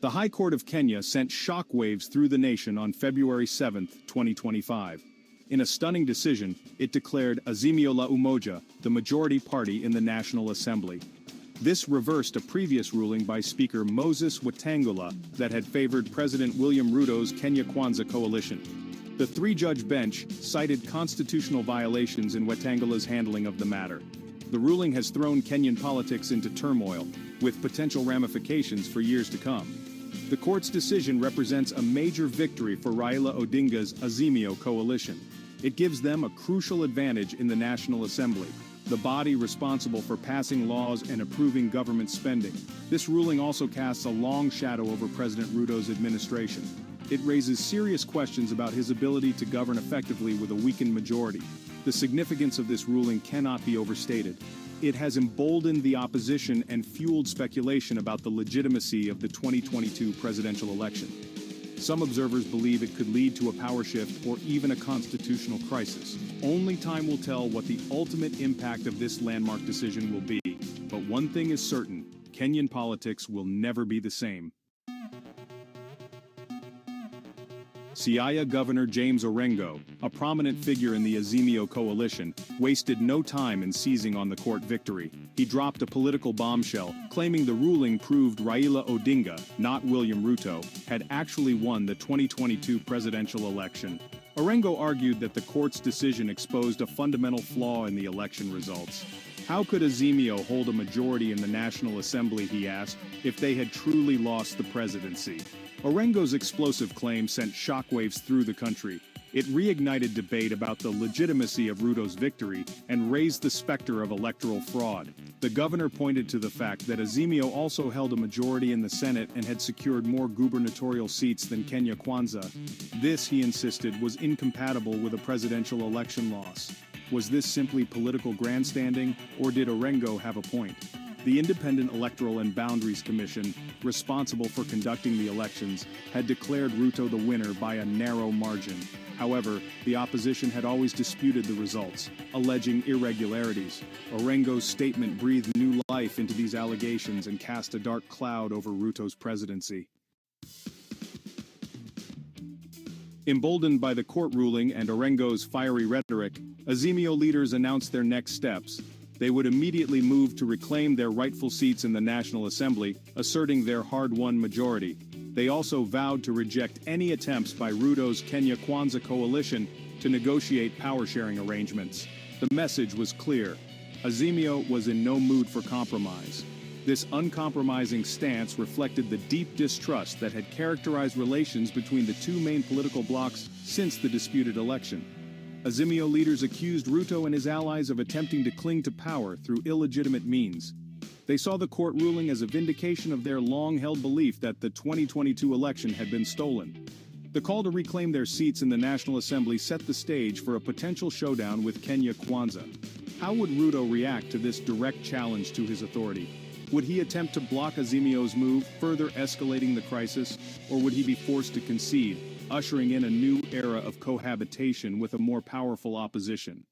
The High Court of Kenya sent shockwaves through the nation on February 7, 2025. In a stunning decision, it declared Azimio la Umoja the majority party in the National Assembly. This reversed a previous ruling by Speaker Moses Wetangula that had favored President William Ruto's Kenya Kwanza coalition. The three-judge bench cited constitutional violations in Wetangula's handling of the matter. The ruling has thrown Kenyan politics into turmoil, with potential ramifications for years to come. The court's decision represents a major victory for Raila Odinga's Azimio coalition. It gives them a crucial advantage in the National Assembly, the body responsible for passing laws and approving government spending. This ruling also casts a long shadow over President Ruto's administration. It raises serious questions about his ability to govern effectively with a weakened majority. The significance of this ruling cannot be overstated. It has emboldened the opposition and fueled speculation about the legitimacy of the 2022 presidential election. Some observers believe it could lead to a power shift or even a constitutional crisis. Only time will tell what the ultimate impact of this landmark decision will be. But one thing is certain: Kenyan politics will never be the same. Siaya Governor James Orengo, a prominent figure in the Azimio coalition, wasted no time in seizing on the court victory. He dropped a political bombshell, claiming the ruling proved Raila Odinga, not William Ruto, had actually won the 2022 presidential election. Orengo argued that the court's decision exposed a fundamental flaw in the election results. How could Azimio hold a majority in the National Assembly, he asked, if they had truly lost the presidency? Orengo's explosive claim sent shockwaves through the country. It reignited debate about the legitimacy of Ruto's victory and raised the specter of electoral fraud. The governor pointed to the fact that Azimio also held a majority in the Senate and had secured more gubernatorial seats than Kenya Kwanza. This, he insisted, was incompatible with a presidential election loss. Was this simply political grandstanding, or did Orengo have a point? The Independent Electoral and Boundaries Commission, responsible for conducting the elections, had declared Ruto the winner by a narrow margin. However, the opposition had always disputed the results, alleging irregularities. Orengo's statement breathed new life into these allegations and cast a dark cloud over Ruto's presidency. Emboldened by the court ruling and Orengo's fiery rhetoric, Azimio leaders announced their next steps. They would immediately move to reclaim their rightful seats in the National Assembly, asserting their hard-won majority. They also vowed to reject any attempts by Ruto's Kenya Kwanza coalition to negotiate power-sharing arrangements. The message was clear: Azimio was in no mood for compromise. This uncompromising stance reflected the deep distrust that had characterized relations between the two main political blocs since the disputed election. Azimio leaders accused Ruto and his allies of attempting to cling to power through illegitimate means. They saw the court ruling as a vindication of their long-held belief that the 2022 election had been stolen. The call to reclaim their seats in the National Assembly set the stage for a potential showdown with Kenya Kwanza. How would Ruto react to this direct challenge to his authority? Would he attempt to block Azimio's move, further escalating the crisis, or would he be forced to concede, ushering in a new era of cohabitation with a more powerful opposition?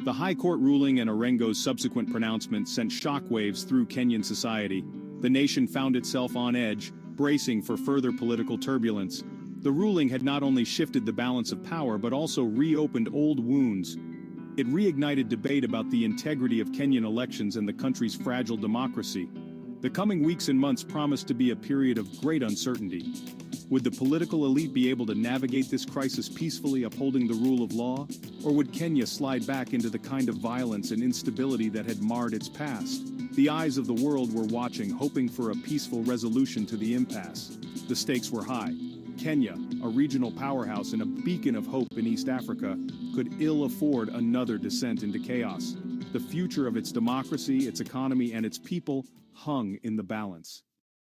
The High Court ruling and Orengo's subsequent pronouncement sent shockwaves through Kenyan society. The nation found itself on edge, bracing for further political turbulence. The ruling had not only shifted the balance of power but also reopened old wounds. It reignited debate about the integrity of Kenyan elections and the country's fragile democracy. The coming weeks and months promised to be a period of great uncertainty. Would the political elite be able to navigate this crisis peacefully, upholding the rule of law? Or would Kenya slide back into the kind of violence and instability that had marred its past? The eyes of the world were watching, hoping for a peaceful resolution to the impasse. The stakes were high. Kenya, a regional powerhouse and a beacon of hope in East Africa, could ill afford another descent into chaos. The future of its democracy, its economy, and its people hung in the balance.